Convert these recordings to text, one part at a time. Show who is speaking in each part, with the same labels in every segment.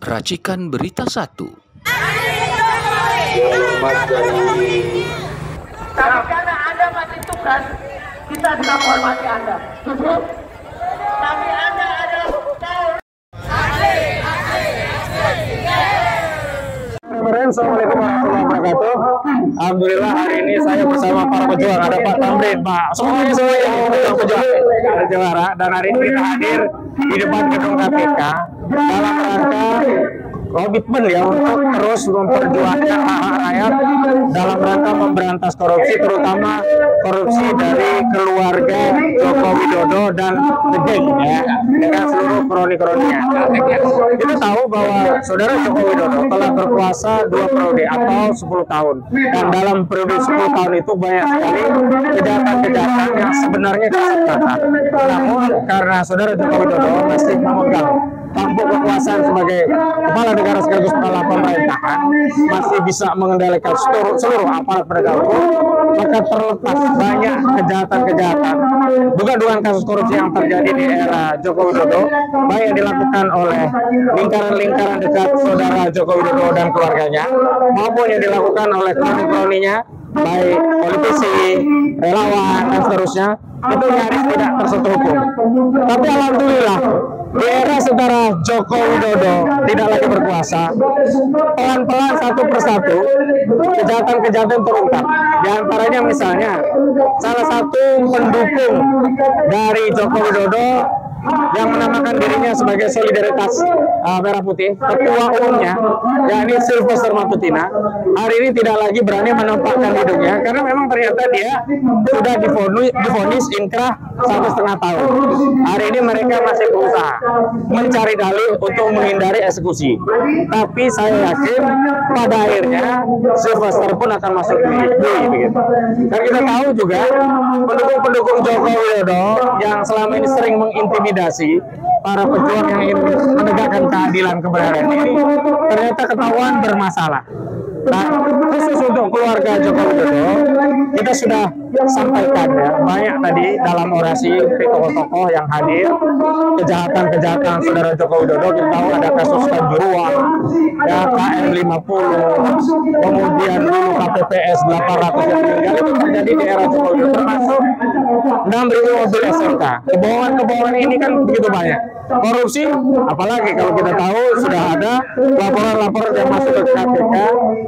Speaker 1: Racikan Berita 1.
Speaker 2: Tapi karena Anda masih tugas, kita juga menghormati Anda. Setuju? Tapi Anda adalah
Speaker 3: Assalamualaikum warahmatullahi wabarakatuh. Alhamdulillah hari ini saya bersama para pejuang, ada Pak Tamrin, Pak semuanya pejuang, dan hari ini kita hadir di depan gedung KPK dalam rangka komitmen ya untuk terus memperjuangkan hak-hak rakyat dalam rangka memberantas korupsi, terutama korupsi dari keluarga Joko Widodo dan The Gang ya, dengan seluruh kroni-kroninya. Kita tahu bahwa saudara Joko Widodo telah berkuasa 2 periode atau 10 tahun, dan dalam periode 10 tahun itu banyak sekali kejahatan-kejahatan yang sebenarnya kasat-mata. Namun karena saudara Joko Widodo masih memegang tampuk kekuasaan sebagai kepala negara sekaligus kepala pemerintahan, masih bisa mengendalikan seluruh aparat penegak hukum, maka terlepas banyak kejahatan-kejahatan, dugaan kasus korupsi yang terjadi di era Joko Widodo, baik yang dilakukan oleh lingkaran-lingkaran dekat saudara Joko Widodo dan keluarganya, maupun yang dilakukan oleh kroni-kroninya, baik politisi, relawan, dan seterusnya, itu nyaris tidak tersentuh hukum. Tapi alhamdulillah, di era saudara Joko Widodo tidak lagi berkuasa, pelan-pelan satu persatu kejahatan-kejahatan terungkap. Di antaranya misalnya salah satu pendukung dari Joko Widodo yang menamakan dirinya sebagai Solidaritas Merah Putih, ketua umumnya, yakni Sylvester Matutina, hari ini tidak lagi berani menampakkan hidungnya karena memang ternyata dia sudah divonis inkrah 1,5 tahun. Hari ini mereka masih berusaha mencari dalih untuk menghindari eksekusi. Tapi saya yakin pada akhirnya Sylvester pun akan masuk di begitu. Dan kita tahu juga pendukung-pendukung Joko Widodo yang selama ini sering mengintimidasi para pejuang yang ingin menegakkan keadilan kebenaran ini ternyata ketahuan bermasalah. Nah, khusus untuk keluarga Joko Widodo, kita sudah sampaikan ya, banyak tadi dalam orasi tokoh-tokoh yang hadir, kejahatan-kejahatan saudara Joko Widodo. Kita tahu ada kasus Kanjuruhan, ya, KM50, kemudian dulu KPPS 800 yang meninggal, itu terjadi di era Joko Widodo, termasuk 6.000 mobil SMK. Kebohongan-kebohongan ini kan begitu banyak. Korupsi, apalagi kalau kita tahu sudah ada laporan-laporan yang masuk ke KPK,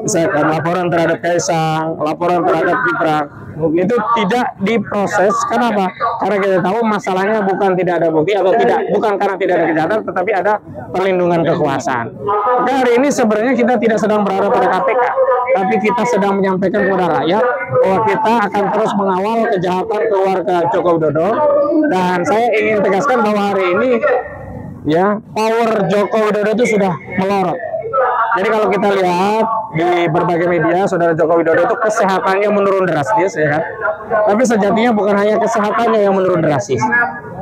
Speaker 3: misalkan laporan terhadap Kaisang, laporan terhadap Gibran, itu tidak diproses. Kenapa? Karena kita tahu masalahnya bukan tidak ada bukti atau bukan karena tidak ada kejahatan, tetapi ada perlindungan kekuasaan. Maka hari ini sebenarnya kita tidak sedang berharap pada KPK, tapi kita sedang menyampaikan kepada rakyat bahwa kita akan terus mengawal kejahatan keluarga Joko Widodo. Dan saya ingin tegaskan bahwa hari ini ya, power Joko Widodo itu sudah melorot. Jadi kalau kita lihat di berbagai media, saudara Joko Widodo itu kesehatannya menurun drastis, ya kan? Tapi sejatinya bukan hanya kesehatannya yang menurun drastis,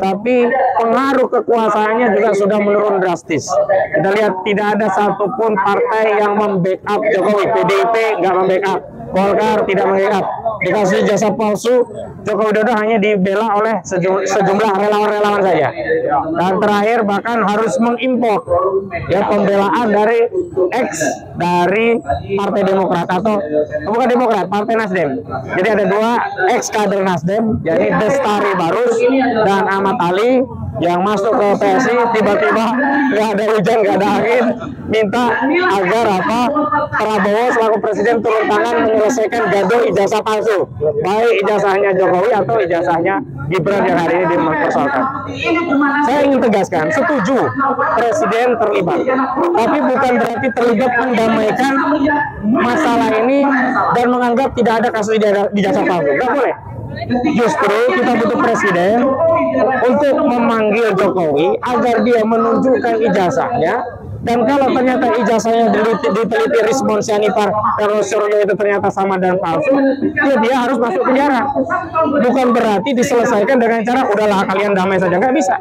Speaker 3: tapi pengaruh kekuasaannya juga sudah menurun drastis. Kita lihat tidak ada satupun partai yang membackup Jokowi. PDIP nggak membackup, Golkar tidak membackup. Di kasus jasa palsu, Joko Widodo hanya dibela oleh sejumlah relawan-relawan saja. Dan terakhir bahkan harus mengimpor ya pembelaan dari dari Partai Demokrat, atau bukan Demokrat, Partai Nasdem. Jadi ada 2 kader Nasdem, yakni Bestari Barus dan Ahmad Ali, yang masuk ke PSI tiba-tiba nggak ada hujan, nggak ada angin, minta agar Prabowo selaku presiden turun tangan menyelesaikan gaduh ijazah palsu, baik ijazahnya Jokowi atau ijazahnya Gibran yang hari ini dipersoalkan. Saya ingin tegaskan, setuju presiden terlibat, tapi bukan berarti terlibat mendamaikan masalah ini dan menganggap tidak ada kasus ijazah palsu. Nggak boleh. Justru kita butuh presiden untuk memanggil Jokowi agar dia menunjukkan ijazahnya, dan kalau ternyata ijazahnya diteliti respons Yanipar kalau survei itu ternyata sama dan palsu, ya dia harus masuk penjara. Bukan berarti diselesaikan dengan cara udahlah kalian damai saja, nggak bisa,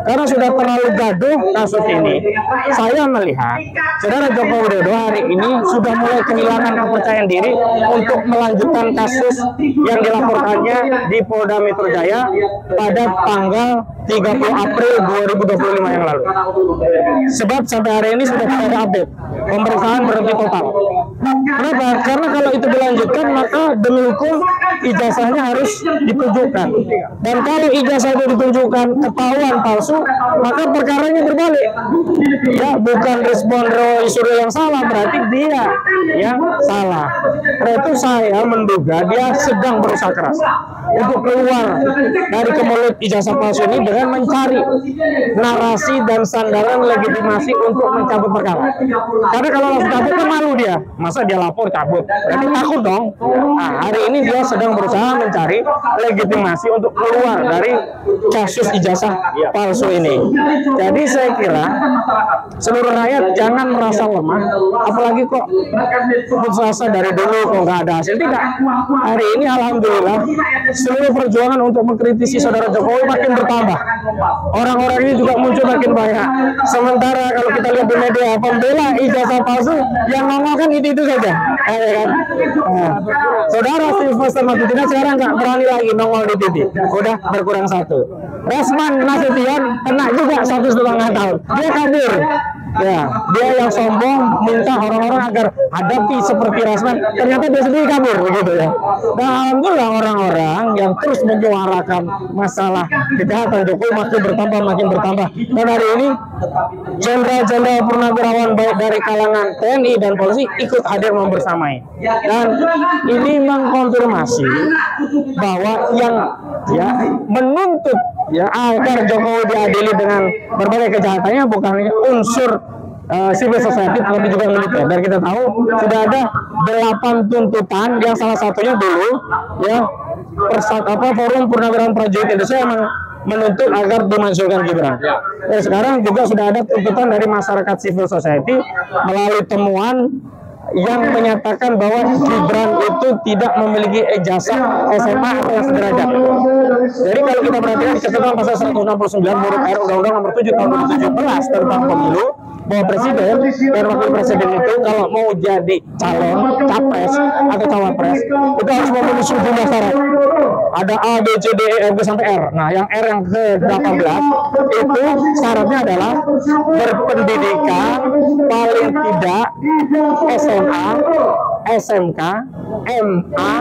Speaker 3: karena sudah terlalu gaduh kasus ini. Saya melihat saudara Joko Widodo hari ini sudah mulai kehilangan kepercayaan diri untuk melanjutkan kasus yang dilaporkannya di Polda Metro Jaya pada tanggal 30 April 2025 yang lalu. Sebab sampai hari ini sudah tidak ada update. Pemeriksaan berhenti total. Kenapa? Karena kalau itu dilanjutkan maka demi hukum ijazahnya harus ditunjukkan. Dan kalau ijazah itu ditunjukkan ketahuan palsu, maka perkaranya berbalik. Ya, bukan respon Roy Suryo yang salah, berarti dia yang salah. Karena itu saya menduga dia sedang berusaha keras untuk keluar dari kemelut ijazah palsu ini dengan mencari narasi dan sandaran legitimasi untuk mencabut perkara. Karena kalau langsung cabut kan malu dia, masa dia lapor cabut, berarti takut dong. Nah, hari ini dia sedang berusaha mencari legitimasi untuk keluar dari kasus ijazah palsu ini. Jadi saya kira seluruh rakyat jangan merasa lemah, apalagi kok putus asa dari dulu kok nggak ada hasil. Tidak, hari ini alhamdulillah seluruh perjuangan untuk mengkritisi saudara Jokowi makin bertambah. Orang-orang ini juga muncul makin banyak. Sementara kalau kita lihat di media pembela ijazah palsu yang ngomong kan itu saja, kan? Saudara Sylvester Matutina sekarang nggak berani lagi nongol di TV, udah berkurang satu. Resman Nasution kena juga 1,5 tahun, dia kabur. Ya, dia yang sombong minta orang-orang agar hadapi seperti Resman, ternyata dia sendiri kabur begitu ya. Dan alhamdulillah orang-orang yang terus menyuarakan masalah kejahatan Jokowi makin bertambah. Dan hari ini jenderal-jenderal purnawirawan baik dari kalangan TNI dan polisi ikut hadir membersamai. Dan ini mengkonfirmasi bahwa yang menuntut agar Jokowi diadili dengan berbagai kejahatannya bukan hanya unsur civil society tapi juga militer. Dan kita tahu sudah ada 8 tuntutan yang salah satunya dulu Forum Purnawirawan Prajurit Indonesia yang menuntut agar dimasukkan Gibran. Dan sekarang juga sudah ada tuntutan dari masyarakat civil society melalui temuan yang menyatakan bahwa Gibran itu tidak memiliki ijazah SMA atau yang sederajat. Jadi kalau kita perhatikan ketentuan pasal 169 huruf R Undang-Undang Nomor 7 Tahun 2017 tentang pemilu, bahwa presiden dan wakil presiden itu kalau mau jadi calon capres atau cawapres itu harus memenuhi sejumlah syarat. Ada A, B, C, D, E, F, G sampai R. Nah, yang R yang ke-18 itu syaratnya adalah berpendidikan paling tidak SMA, SMK, MA,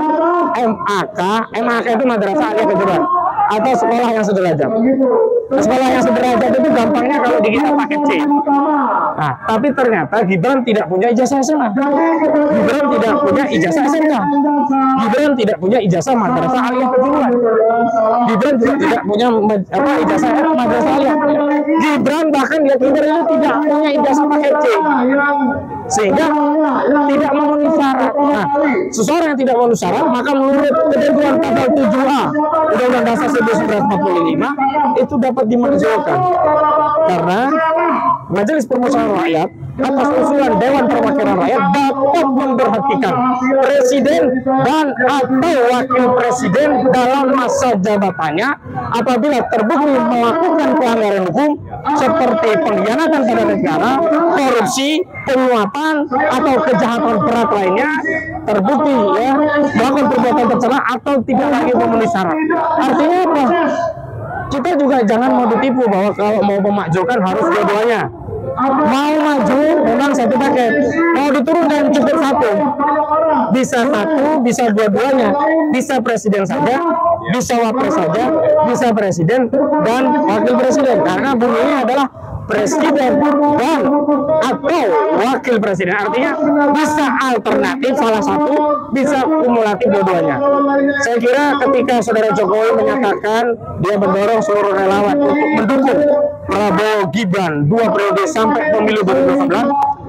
Speaker 3: MAK. MAK itu madrasah aliyah kejuruan atau sekolah yang sederajat. Sekolah yang sederajat itu gampangnya kalau di kita pakai C. Nah, tapi ternyata Gibran tidak punya ijazah SMA. Gibran tidak punya ijazah SMK. Gibran tidak punya ijazah madrasah aliyah kejuruan. Gibran juga tidak punya ijazah madrasah aliyah. Gibran bahkan dia tidak punya ijazah pakai C. Sehingga tidak memenuhi syarat. Nah, seseorang yang tidak memenuhi syarat maka menurut ketentuan pasal 7A Undang-Undang Dasar 1945 itu dapat dimakzulkan karena Majelis Permusyawaratan Rakyat atas usulan Dewan Perwakilan Rakyat dapat memberhentikan presiden dan atau wakil presiden dalam masa jabatannya apabila terbukti melakukan pelanggaran hukum seperti pengkhianatan pada negara, korupsi, penyuapan atau kejahatan berat lainnya, terbukti melakukan perbuatan tercela atau tidak lagi memenuhi syarat. Artinya apa? Kita juga jangan mau ditipu bahwa kalau mau memakzulkan harus dua-duanya. Mau maju memang satu paket, mau diturunkan cukup satu, bisa dua-duanya, bisa presiden saja, bisa wapres saja, bisa presiden dan wakil presiden, karena bunyinya adalah presiden dan atau wakil presiden, artinya bisa alternatif salah satu, bisa kumulatif dua-duanya. Saya kira ketika saudara Jokowi menyatakan dia mendorong seluruh relawan untuk mendukung Prabowo Gibran 2 periode sampai pemilu 2019,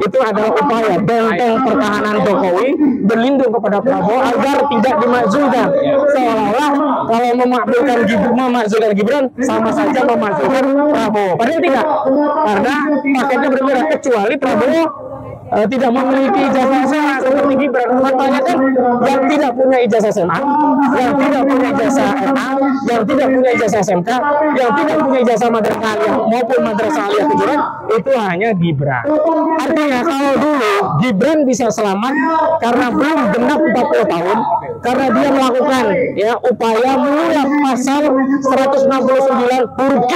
Speaker 3: itu adalah upaya benteng pertahanan Jokowi berlindung kepada Prabowo agar tidak dimakzulkan. Seolah-olah kalau memakzulkan Gibran sama saja memakzulkan Prabowo. Padahal tidak, karena paketnya berbeda, kecuali Prabowo tidak memiliki ijazah SMA seperti Gibran. Makanya kan yang tidak punya ijazah SMA, yang tidak punya ijazah MA, yang tidak punya ijazah SMK, yang tidak punya ijazah madrasah aliyah maupun madrasah aliyah kejuruan itu hanya Gibran. Artinya kalau dulu Gibran bisa selamat karena belum genap 40 tahun, karena dia melakukan ya upaya menyuap pasal 169 huruf Q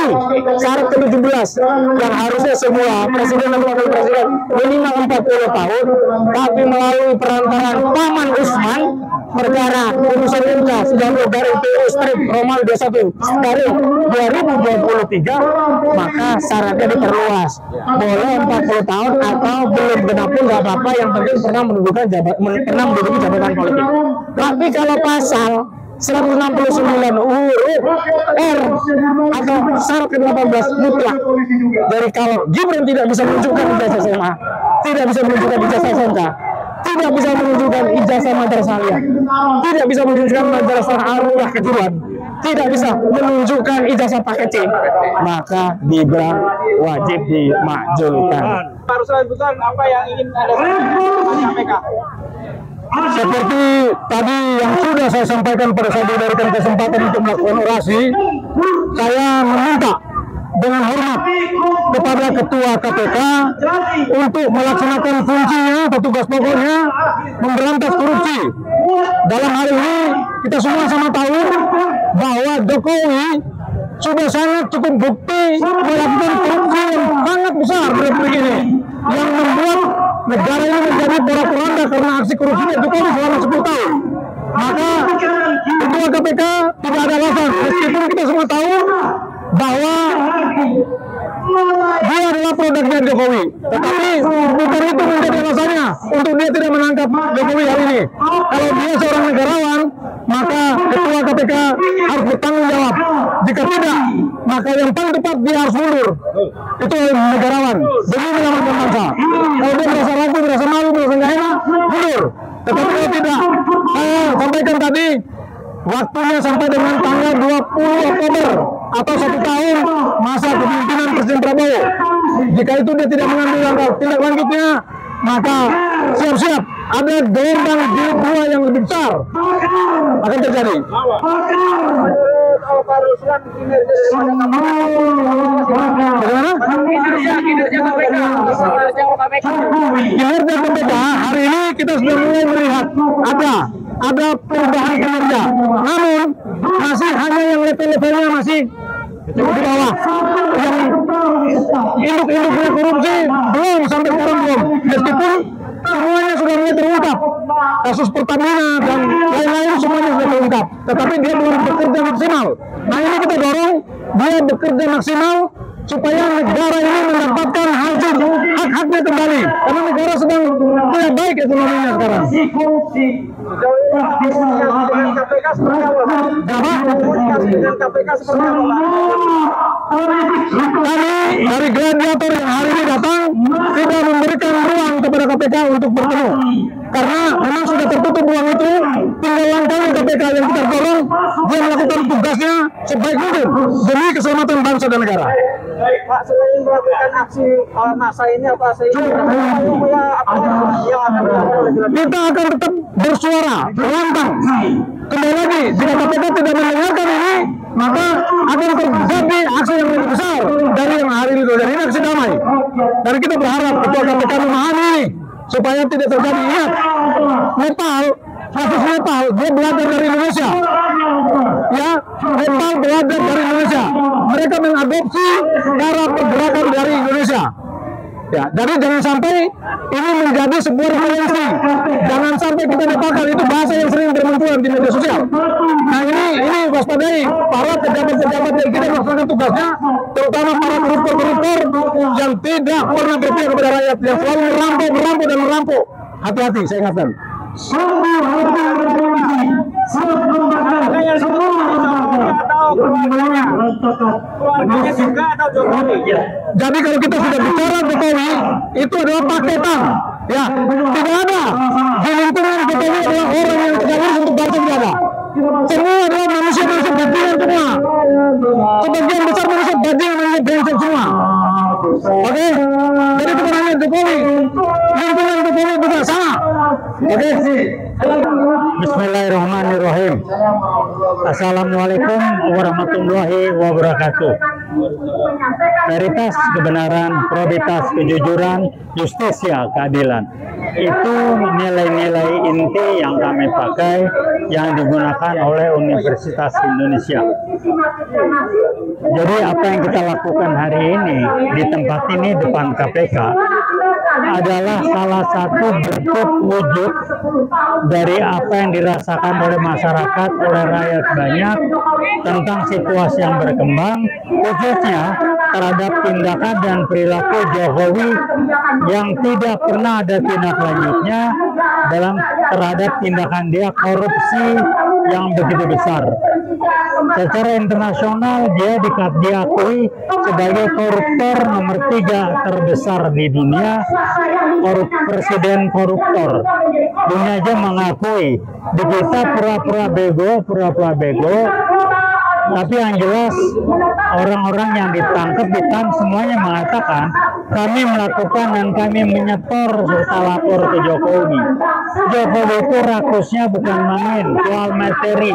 Speaker 3: syarat ke-17 yang harusnya semula presiden dan wakil presiden minimal 40 tahun, tapi melalui perantaran Paman Usman perkara putusan MK 90 dari PU strip Romawi 21 dari 2023, maka syaratnya diperluas, boleh 40 tahun atau belum genap pun nggak apa-apa, yang penting pernah menduduki jabatan politik. Tapi kalau pasal 169 huruf R atau syarat ke-18 mutlak, dari kalau Gibran tidak bisa menunjukkan ijazah SMA, tidak bisa menunjukkan ijazah SMK, tidak bisa menunjukkan ijazah madrasah, tidak bisa menunjukkan madrasah aliyah kejuruan, tidak bisa menunjukkan ijazah paket C, maka Gibran wajib dimakzulkan.
Speaker 2: Harus lanjutkan apa yang ingin Anda sampaikan KPK?
Speaker 3: Seperti tadi yang sudah saya sampaikan pada saat diberikan kesempatan untuk melakukan orasi, saya meminta dengan hormat kepada Ketua KPK untuk melaksanakan fungsinya atau tugas pokoknya memberantas korupsi. Dalam hal ini kita semua sama tahu bahwa Jokowi sudah sangat cukup bukti melakukan korupsi yang sangat besar di Republik ini, yang membuat negara ini menjadi porak-poranda karena aksi korupsinya Jokowi selama 10 tahun. Maka Ketua KPK tidak ada alasan, meskipun kita semua tahu bahwa dia adalah produknya Jokowi, tetapi bukan itu menjadi alasannya untuk dia tidak menangkap Jokowi hari ini. Kalau dia seorang negarawan, maka Ketua KPK harus bertanggung jawab. Jika tidak, maka yang paling tepat dia harus mundur. Itu negarawan demi menyelamatkan bangsa. Kalau dia merasa ragu, merasa malu, merasa nggak enak, mundur. Tetapi kalau tidak, saya sampaikan tadi, waktunya sampai dengan tanggal 20 Oktober atau 1 tahun masa kepemimpinan Presiden Prabowo. Jika itu dia tidak mengambil langkah tindak lanjutnya, maka siap-siap ada gelombang jilid 2 yang lebih besar akan terjadi. Bagaimana? Kinerja KPK hari ini kita sudah mulai melihat ada perubahan kinerja, namun masih hanya yang level-levelnya masih di bawah. Yang induk-induknya korupsi belum, sampai sekarang belum, meskipun semuanya sudah mulai terungkap. Kasus Pertamina dan lain-lain semuanya sudah terungkap, tetapi dia belum bekerja maksimal. Nah, ini kita dorong dia bekerja maksimal supaya negara ini mendapatkan hasil hak-haknya kembali, karena negara sedang tidak baik ekonominya sekarang. Kami dari gladiator yang hari ini datang tidak memberikan ruang kepada KPK untuk bertemu, karena memang sudah tertutup ruang itu. Tinggal langkahnya KPK yang kita dorong dia melakukan tugasnya sebaik mungkin demi keselamatan bangsa dan negara.
Speaker 2: Baik Pak, selain melakukan aksi massa ini apa saja yang akan dilakukan?
Speaker 3: Kita akan tetap bersuara lantang. Kembali lagi, jika KPK tidak mendengarkan ini, maka akan terjadi aksi yang lebih besar dari yang hari ini terjadi. Ini aksi damai. Dan kita berharap Ketua KPK memahami ini supaya tidak terjadi. Ingat, Nepal, kasus Nepal, dia belajar dari Indonesia. Ya, Nepal belajar dari Indonesia. Mereka mengadopsi cara pergerakan dari Indonesia. Ya, jadi jangan sampai ini menjadi sebuah referensi. Jangan sampai kita dapatkan itu bahasa yang sering bermunculan di media sosial. Nah, ini waspadai para pejabat-pejabat yang tidak melaksanakan tugasnya, terutama para koruptor yang tidak pernah berpihak kepada rakyat, yang selalu merampok dan merampok. Hati-hati, saya ingatkan. Jadi kalau kita sudah bicara Jokowi, itu adalah paketan. Ya, tidak ada di lingkungan Jokowi adalah orang yang tidak urus untuk bangsa negara. Semua adalah manusia-manusia bajingan semua. Sebagian besar manusia bajingan, manusia brengsek semua. Oke, jadi bukan hanya Jokowi, lingkungan Jokowi juga sama. Oke. Bismillahirrahmanirrahim. Assalamualaikum warahmatullahi wabarakatuh. Veritas, kebenaran, probitas, kejujuran, justisia, keadilan.
Speaker 1: Itu nilai-nilai inti yang kami pakai yang digunakan oleh Universitas Indonesia. Jadi apa yang kita lakukan hari ini di tempat ini depan KPK adalah salah satu bentuk wujud dari apa yang dirasakan oleh masyarakat, oleh rakyat banyak tentang situasi yang berkembang, khususnya terhadap tindakan dan perilaku Jokowi yang tidak pernah ada tindak lanjutnya terhadap tindakan dia korupsi yang begitu besar. Secara internasional dia diakui sebagai koruptor nomor 3 terbesar di dunia, presiden koruptor. Dunia aja mengakui. Di kita pura-pura bego, tapi yang jelas orang-orang yang ditangkap semuanya mengatakan kami melakukan dan kami menyetor serta lapor ke Jokowi. Jokowi itu rakusnya bukan main, soal materi.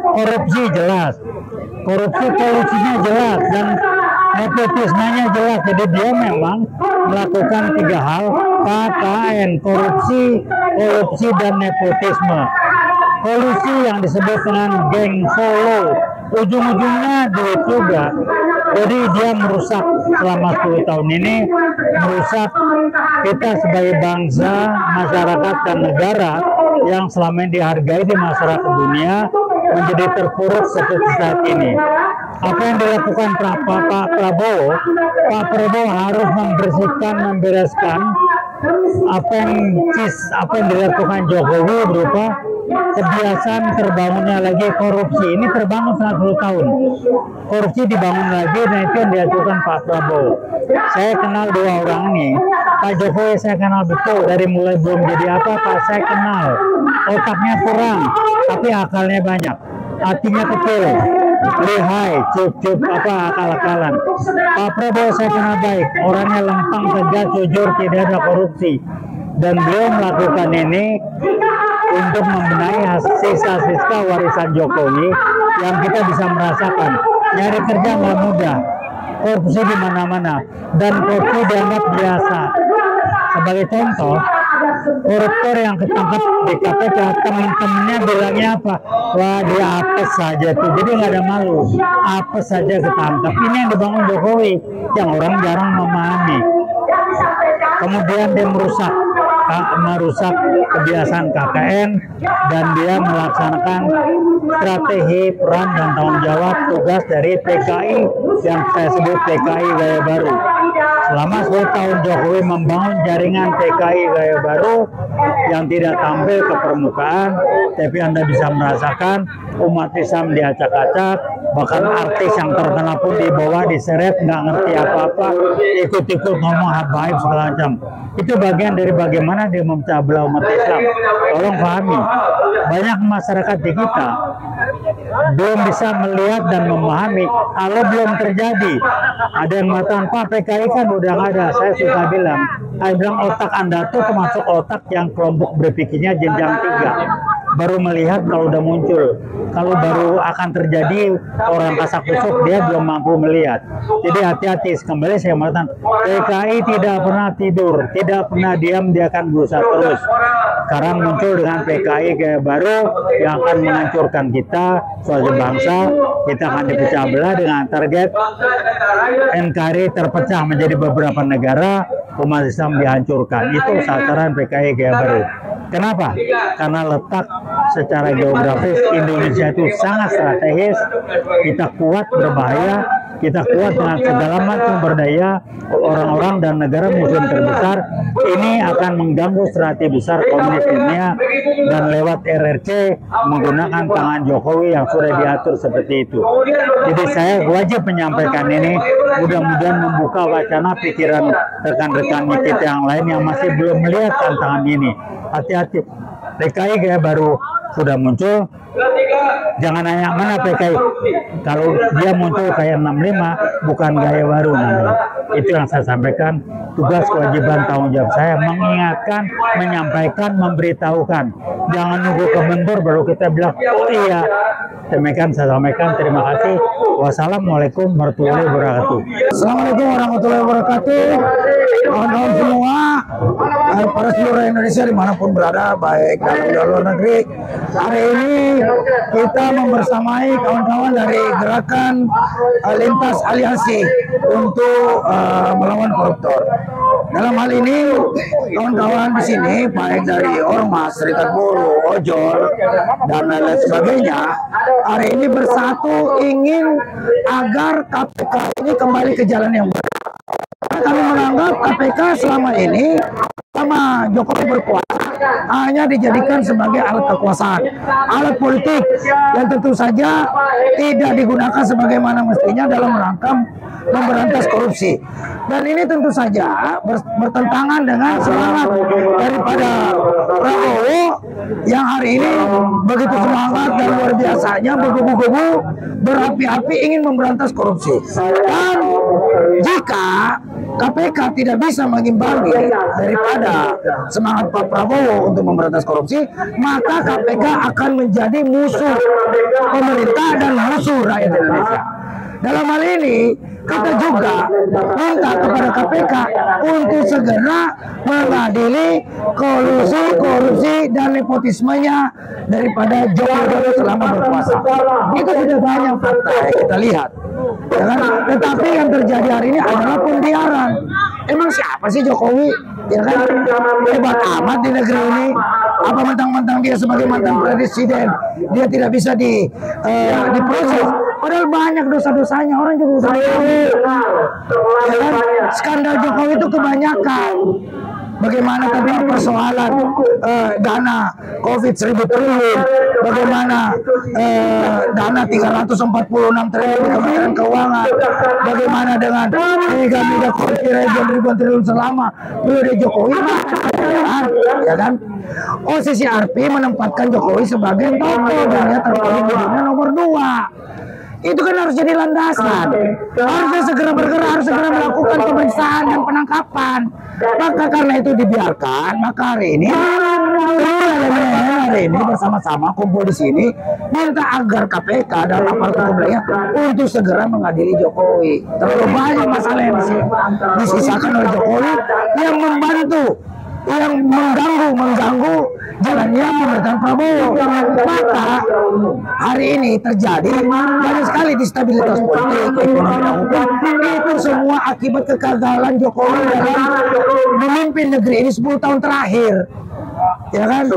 Speaker 1: Korupsi jelas, kolusinya jelas, dan nepotismenya jelas. Jadi dia memang melakukan 3 hal, KKN, korupsi, dan nepotisme. Kolusi yang disebut dengan geng Solo, ujung-ujungnya duit juga. Jadi dia merusak selama 10 tahun ini, merusak kita sebagai bangsa, masyarakat, dan negara yang selama ini dihargai di masyarakat dunia menjadi terpuruk seperti saat ini. Apa yang dilakukan Pak Prabowo? Pak Prabowo harus membersihkan, membereskan apa yang dilakukan Jokowi berupa kebiasaan terbangunnya lagi korupsi. Ini terbangun selama 10 tahun. Korupsi dibangun lagi, dan itu yang dilakukan Pak Prabowo. Saya kenal 2 orang ini. Pak Jokowi saya kenal betul, dari mulai belum jadi apa-apa saya kenal. Otaknya kurang, tapi akalnya banyak. Hatinya kecil, lihai, cup akal-akalan. Pak Prabowo saya kenal baik, orangnya lempang, tegas, jujur, tidak ada korupsi. Dan beliau melakukan ini untuk membenahi sisa-sisa warisan Jokowi yang kita bisa merasakan. Nyari kerja nggak mudah, korupsi di mana-mana, dan korupsi dianggap biasa. Sebagai contoh, koruptor yang ketangkap di KPK, teman-temannya bilangnya apa? Wah, dia apes saja tuh, jadi nggak ada malu, apes saja ketangkap. Ini yang dibangun Jokowi, yang orang jarang memahami. Kemudian dia merusak kebiasaan KKN, dan dia melaksanakan strategi, peran, dan tanggung jawab tugas dari PKI yang saya sebut PKI Gaya Baru. Selama 10 tahun Jokowi membangun jaringan PKI Gaya Baru yang tidak tampil ke permukaan, tapi Anda bisa merasakan umat Islam diacak-acak, bahkan artis yang terkenal pun dibawa, diseret, nggak ngerti apa-apa, ikut-ikut ngomong habaib segala macam. Itu bagian dari bagaimana dia memecah belah umat Islam. Tolong pahami, banyak masyarakat di kita belum bisa melihat dan memahami kalau belum terjadi. Ada yang mengatakan, Pak, PKI kan udah nggak ada. Saya suka bilang, otak Anda tuh termasuk otak yang kelompok berpikirnya jenjang 3. Baru melihat kalau udah muncul. Kalau baru akan terjadi orang kasak kusuk, dia belum mampu melihat. Jadi hati-hati. Kembali saya mengatakan, PKI tidak pernah tidur, tidak pernah diam, dia akan berusaha terus. Sekarang muncul dengan PKI Gaya Baru yang akan menghancurkan kita sebagai bangsa. Kita akan dipecah belah dengan target NKRI terpecah menjadi beberapa negara, umat Islam dihancurkan. Itu sasaran PKI Gaya Baru. Kenapa? Karena letak secara geografis Indonesia itu sangat strategis. Kita kuat berbahaya, kita kuat dengan segala macam sumber daya, orang-orang dan negara muslim terbesar. Ini akan mengganggu strategi besar komunis dunia, dan lewat RRC menggunakan tangan Jokowi yang sudah diatur seperti itu. Jadi saya wajib menyampaikan ini, mudah-mudahan membuka wacana pikiran rekan-rekan kita yang lain yang masih belum melihat tantangan ini. Hati-hati, PKI Gaya Baru sudah muncul. Jangan nanya mana PKI. Kalau dia muncul kayak 65, bukan Gaya Baru namanya. Itu yang saya sampaikan. Tugas, kewajiban, tanggung jawab saya mengingatkan, menyampaikan, memberitahukan. Jangan nunggu kebentur baru kita bilang, oh iya. Demikian saya sampaikan. Terima kasih. Wassalamualaikum warahmatullahi wabarakatuh.
Speaker 3: Assalamualaikum warahmatullahi wabarakatuh.
Speaker 4: kawan-kawan semua, para seluruh Indonesia dimanapun berada, baik dalam dan luar negeri. Hari ini kita membersamai kawan-kawan dari gerakan lintas aliansi untuk melawan koruptor. Dalam hal ini, kawan-kawan di sini, baik dari Ormas, Serikat Buruh, Ojol, dan lain sebagainya, hari ini bersatu ingin agar KPK ini kembali ke jalan yang benar. Kami menganggap KPK selama ini, sama Jokowi berkuasa, hanya dijadikan sebagai alat kekuasaan, alat politik, yang tentu saja tidak digunakan sebagaimana mestinya dalam rangka memberantas korupsi. Dan ini tentu saja bertentangan dengan semangat daripada Prabowo yang hari ini begitu semangat dan luar biasanya bergebu-gebu, berapi-api ingin memberantas korupsi. Dan jika KPK tidak bisa mengimbangi daripada semangat Pak Prabowo untuk memberantas korupsi, maka KPK akan menjadi musuh pemerintah dan musuh rakyat Indonesia. Dalam hal ini, kita juga minta kepada KPK untuk segera mengadili kolusi, korupsi, dan nepotismenya daripada Jokowi selama berkuasa. Itu sudah banyak fakta yang kita lihat. Ya kan? Tetapi yang terjadi hari ini adalah pembiaran. Emang siapa sih Jokowi? Ya kan? Hebat amat di negeri ini. Apa mentang-mentang dia sebagai mantan presiden, dia tidak bisa diproses. Padahal banyak dosa-dosanya, orang juga udah tahu. Ya kan? Skandal Jokowi itu kebanyakan. Bagaimana tadi persoalan dana COVID 1.000 triliun, bagaimana dana 346 triliun di Kementerian Keuangan, bagaimana dengan mega korupsi ribuan triliun selama periode Jokowi, ya kan? Posisi RP menempatkan Jokowi sebagai tokoh dan dia terpilih di dunia nomor 2. Itu kan harus jadi landasan. Harusnya segera bergerak, harus segera melakukan pemeriksaan dan penangkapan. Maka karena itu dibiarkan, maka hari ini bersama-sama kumpul di sini minta agar KPK dan aparat hukum lainnya untuk segera mengadili Jokowi. Terlalu banyak masalah yang disisakan oleh Jokowi yang membantu, yang mengganggu jalannya pemerintahan Prabowo. Maka hari ini terjadi banyak sekali instabilitas politik, ekonomi, dan hukum. Itu semua akibat kegagalan Jokowi dalam memimpin negeri ini 10 tahun terakhir. Ya kan,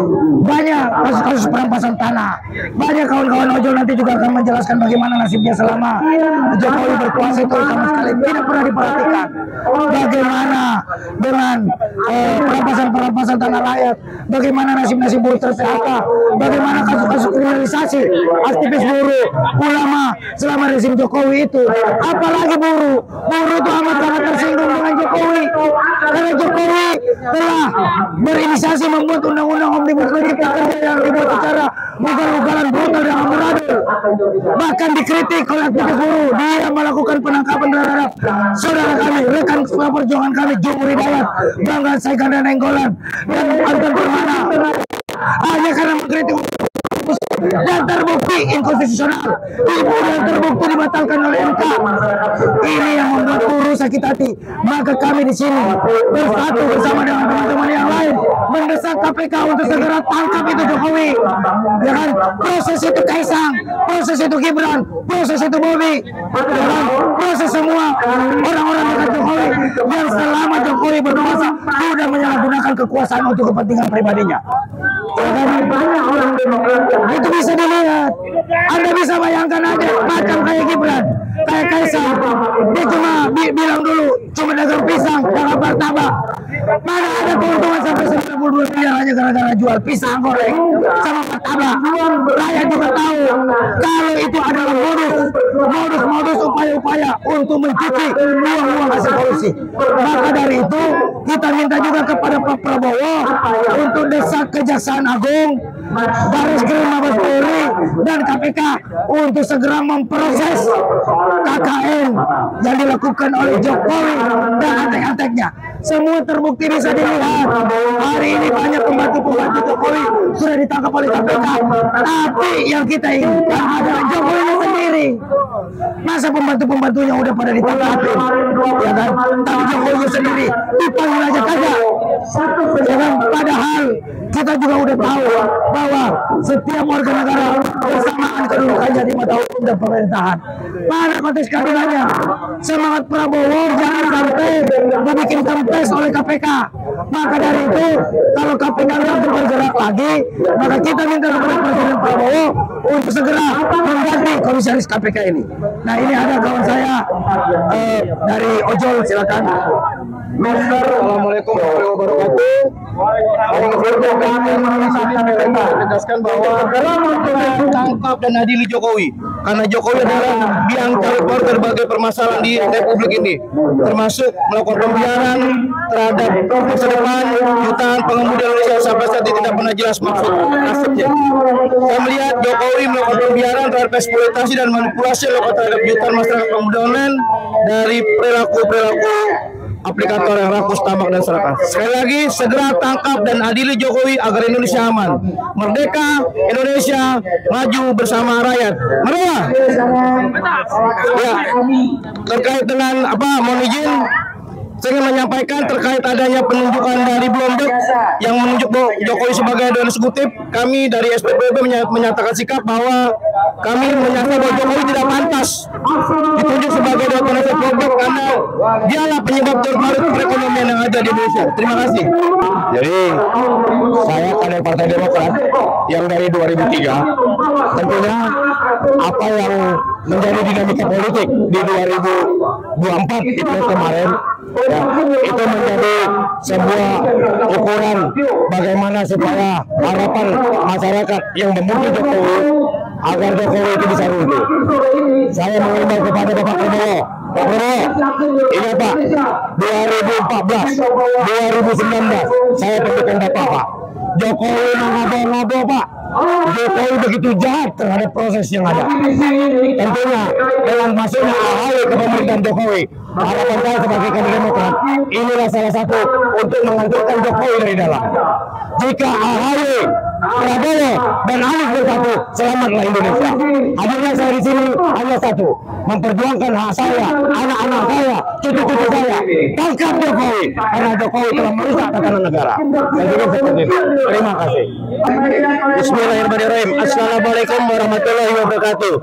Speaker 4: banyak kasus-kasus perampasan tanah. Banyak kawan-kawan ojol nanti juga akan menjelaskan bagaimana nasibnya selama Jokowi berkuasa itu sama sekali tidak pernah diperhatikan. Bagaimana dengan perampasan tanah rakyat, bagaimana nasib-nasib buruh ter-PHK, bagaimana kasus-kasus kriminalisasi aktivis buruh, ulama selama rezim Jokowi itu. Apalagi buruh itu amat-amat tersinggung dengan Jokowi karena Jokowi telah berinisiasi membuat undang-undang Omnibus Law Cipta Kerja yang dibuat secara ugal-ugalan, brutal dan amburadul. Bahkan dikritik oleh aktivis buruh. Dia melakukan penangkapan terhadap saudara kami, rekan perjuangan kami, Jumhur Hidayat, Bangga Saikan dan Nenggolan, dan Anton Permana, hanya karena mengkritik dan terbukti inkonstitusional, yang terbukti dibatalkan oleh MK. Ini yang membuat buruh sakit hati. Maka kami di sini bersatu bersama dengan teman-teman yang lain mendesak KPK untuk segera tangkap itu Jokowi. Ya kan? Proses itu Kaisang, proses itu Gibran, proses itu Bobi, ya kan? Proses semua orang-orang dekat Jokowi yang selama Jokowi berkuasa sudah menyalahgunakan kekuasaan untuk kepentingan pribadinya. Ya kan? Itu bisa dilihat. Anda bisa bayangkan aja macam kayak Gibran, kayak Kaisang, dia cuma bilang dulu cuma dagang pisang, dagang martabak. Mana ada keuntungan sampai 92 miliar hanya gara-gara jual pisang goreng sama martabak. Rakyat juga tahu kalau itu adalah modus upaya-upaya untuk mencuci uang-uang hasil korupsi. Maka dari itu kita minta juga kepada Pak Prabowo untuk desak Kejaksaan Agung, Baris-Krim, Mabes Polri, dan KPK untuk segera memproses KKN yang dilakukan oleh Jokowi dan antek-anteknya. Semua terbukti bisa dilihat. Hari ini banyak pembantu-pembantu Jokowi sudah ditangkap oleh KPK. Tapi yang kita inginkan adalah Jokowi sendiri. Masa pembantu-pembantunya udah pada ditangkap, ya kan? Tapi Jokowi sendiri dipanggil aja kagak. Ya kan? Padahal kita juga udah tahu bahwa setiap warga negara bersamaan kedudukannya di mata hukum dan pemerintahan. Mana konteks keadilannya? Semangat Prabowo jangan sampai dibikin kempes oleh KPK. Maka dari itu, kalau KPK nggak bergerak lagi, maka kita minta kepada Presiden Prabowo untuk segera mengganti komisaris KPK ini. Nah, ini ada kawan saya dari ojol, silakan.
Speaker 3: Assalamualaikum warahmatullahi wabarakatuh. Kami menegaskan bahwa tangkap dan adili Jokowi, karena Jokowi adalah biang keladi berbagai permasalahan di Republik ini, termasuk melakukan pembiaran terhadap masa depan jutaan pengemudi Indonesia sampai saat ini tidak pernah jelas maksud nasibnya. Saya melihat Jokowi melakukan pembiaran terhadap eksploitasi dan manipulasi terhadap jutaan masyarakat pengemudi online dari perilaku aplikator yang rakus, tamak, dan serakah. Sekali lagi, segera tangkap dan adili Jokowi agar Indonesia aman, merdeka, Indonesia maju bersama rakyat. Merdeka. Ya, terkait dengan mohon izin, saya ingin menyampaikan terkait adanya penunjukan dari Bloomberg yang menunjuk Jokowi sebagai dewan eksekutif. Kami dari SPPB menyatakan sikap bahwa kami menyatakan bahwa Jokowi tidak pantas ditunjuk sebagai dewan eksekutif karena dialah penyebab terbaru perekonomian yang ada di Indonesia. Terima kasih.
Speaker 5: Jadi saya kader Partai Demokrat yang dari 2003, tentunya apa yang menjadi dinamika politik di 2024 itu kemarin, ya, itu menjadi sebuah ukuran bagaimana supaya harapan masyarakat yang memilih Jokowi agar Jokowi itu bisa runtuh. Saya mengimbau kepada Bapak Prabowo, Pak Prabowo, ingat Pak, 2014, 2019 saya pendukung Bapak, Pak. Jokowi mengabo-ngabo, Pak. Jokowi begitu jahat terhadap proses yang ada. Tentunya dengan masuknya AHY ke pemerintahan Jokowi, harapan saya sebagai kader Demokrat, inilah salah satu untuk menghancurkan Jokowi dari dalam. Jika AHY, Prabowo, dan Anies bersatu, selamatlah Indonesia. Hadirnya saya di sini hanya satu, memperjuangkan hak saya, anak-anak saya, cucu-cucu saya. Tangkap Jokowi, karena Jokowi telah merusak tatanan negara. Saya juga seperti itu. Terima kasih.
Speaker 3: Bismillahirrahmanirrahim. Assalamualaikum warahmatullahi wabarakatuh.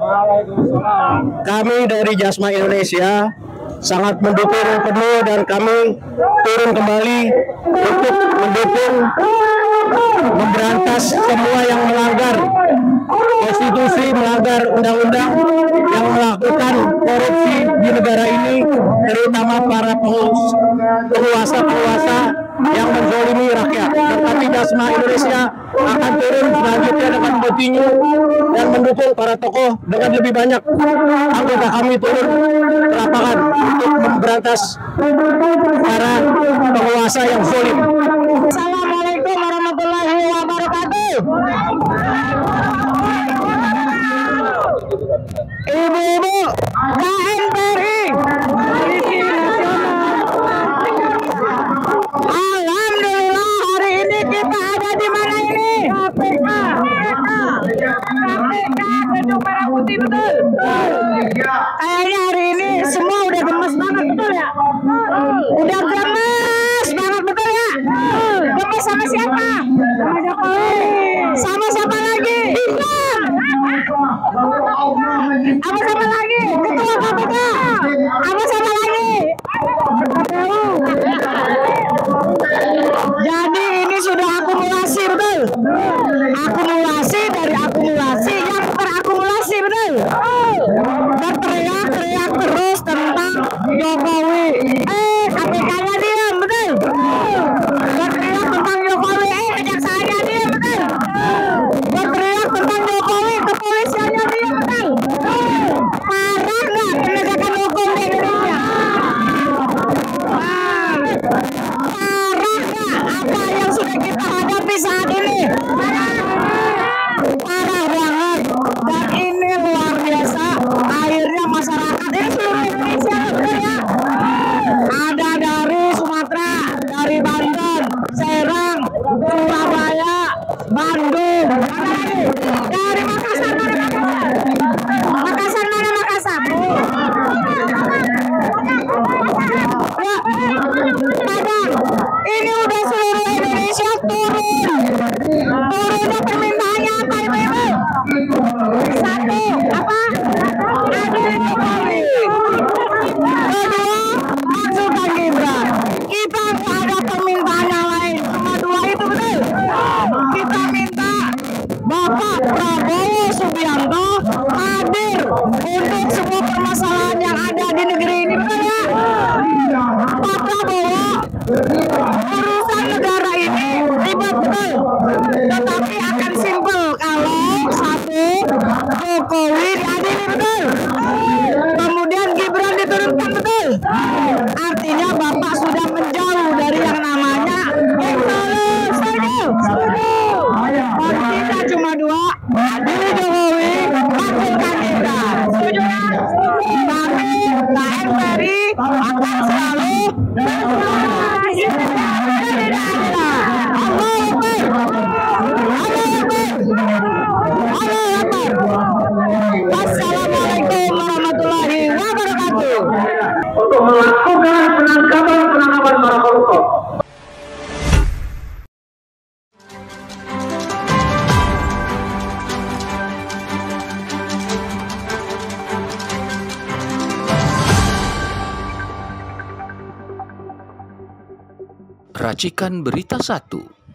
Speaker 3: Kami dari Jasma Indonesia sangat mendukung penuh dan kami turun kembali untuk mendukung memberantas semua yang melanggar konstitusi, melanggar undang-undang, yang melakukan korupsi di negara ini, terutama para penguasa-penguasa yang menzalimi rakyat. Dan kami Jasma Indonesia akan turun selanjutnya dengan kontinu dan mendukung para tokoh dengan lebih banyak anggota kami turun ke lapangan untuk memberantas para penguasa yang zalim. Assalamualaikum warahmatullahi wabarakatuh. Ibu-ibu KNPRI, alhamdulillah hari ini kita ada di mana ini? KPK Gedung Merah Putih, betul? Kayaknya hari ini semua udah gemes banget, betul ya? Udah gemes banget, betul ya? Gemes sama siapa? Sama Jokowi. Sama siapa lagi? Apa sama lagi? Ketua KPK. Apa sama lagi? Jadi ini sudah akumulasi, betul? Akumulasi dari akumulasi yang terakumulasi, betul? Berteriak-teriak terus tentang Jokowi. KPK-nya diam, betul? Berteriak tentang Jokowi, kejaksaannya diam, betul? Berteriak tentang Jokowi, kepolisiannya diam, betul? Parah nggak penegakan hukum di Indonesia? Parah nggak apa yang sudah kita hadapi saat ini? Parah banget. Dan ini luar biasa. Akhirnya masyarakat ini seluruh Indonesia, betul ya? Ada dari Sumatera, dari Banten, Serang, Surabaya,
Speaker 6: Bandung. Dari Makassar, dari Makassar. Makassar mana Makassar? Ya, Padang. Ini udah seluruh Indonesia turun. Turunnya permintaannya apa ibu-ibu? Satu, apa? Adil Jokowi. Kedua, masukkan Gibran. Kita nggak ada permintaan yang lain, cuma dua itu betul. Kita minta Bapak Prabowo Subianto hadir untuk semua permasalahan yang ada di negeri ini, betul ya? Pak Prabowo, urusan negara ini ribet betul, tetapi akan simpel kalau satu, Jokowi diadili betul, kemudian Gibran diturunkan betul. Artinya Bapak sudah menjauh dari yang namanya Intoleransi. Setuju. Kita cuma dua, adili Jokowi, masukkan Gibran. Setuju ya? Kami KNPRI akan selalu Wassalamualaikum warahmatullahi wabarakatuh.
Speaker 2: Untuk melakukan penangkapan para koruptor.
Speaker 7: Racikan Berita 1.